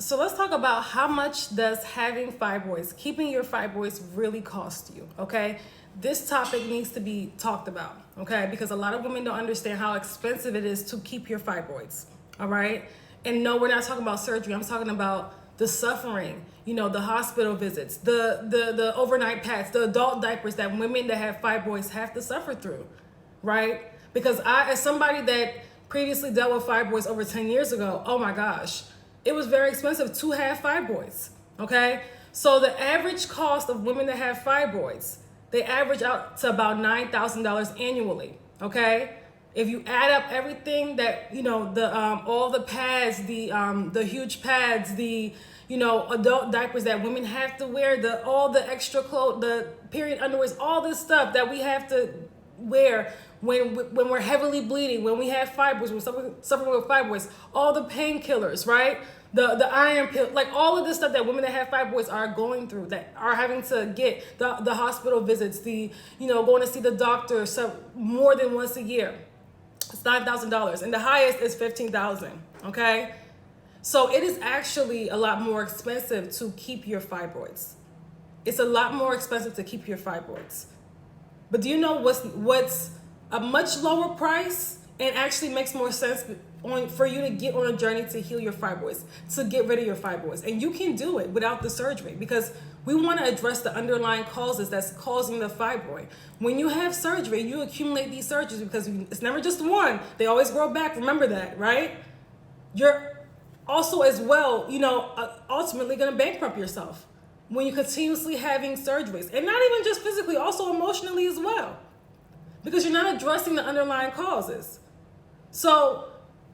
So let's talk about how much does having fibroids, keeping your fibroids really cost you, okay? This topic needs to be talked about, okay? Because a lot of women don't understand how expensive it is to keep your fibroids, all right? And no, we're not talking about surgery. I'm talking about the suffering, the hospital visits, the overnight pads, the adult diapers that women that have fibroids have to suffer through, right? Because as somebody that previously dealt with fibroids over 10 years ago, oh my gosh, it was very expensive to have fibroids, okay? So the average cost of women that have fibroids, they average out to about $9,000 annually, okay? If you add up everything that, all the pads, the huge pads, the, adult diapers that women have to wear, all the extra clothes, the period underwears, all this stuff that we have to wear when we're heavily bleeding, when we have fibroids, we're suffering with fibroids, all the painkillers, right? The iron pill, like all of this stuff that women that have fibroids are going through, that are having to get the hospital visits, going to see the doctor more than once a year. It's $9,000, and the highest is $15,000. Okay, so it is actually a lot more expensive to keep your fibroids. It's a lot more expensive to keep your fibroids. But do you know what's a much lower price and actually makes more sense for you to get on a journey to heal your fibroids, to get rid of your fibroids? And you can do it without the surgery, because we want to address the underlying causes that's causing the fibroid. When you have surgery, you accumulate these surgeries because it's never just one. They always grow back. Remember that, right? You're also as well, ultimately going to bankrupt yourself when you're continuously having surgeries. And not even just physically, also emotionally as well, because you're not addressing the underlying causes. So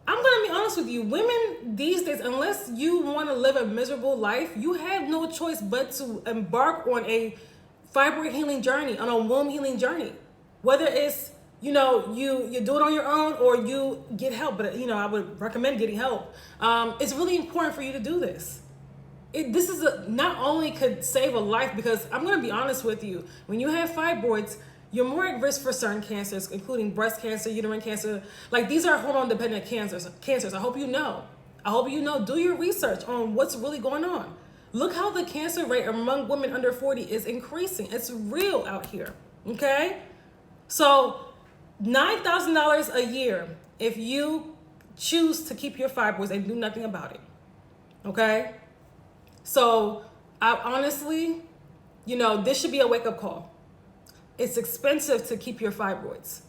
I'm going to be honest with you, women these days, unless you want to live a miserable life, you have no choice but to embark on a fibroid healing journey, on a womb healing journey. Whether it's, you do it on your own or you get help, but I would recommend getting help. It's really important for you to do this. This is not only could save a life, because I'm going to be honest with you, when you have fibroids, you're more at risk for certain cancers, including breast cancer, uterine cancer. Like, these are hormone-dependent cancers. I hope you know. Do your research on what's really going on. Look how the cancer rate among women under 40 is increasing. It's real out here, okay? So $9,000 a year if you choose to keep your fibroids and do nothing about it, okay? So I honestly, this should be a wake-up call. It's expensive to keep your fibroids.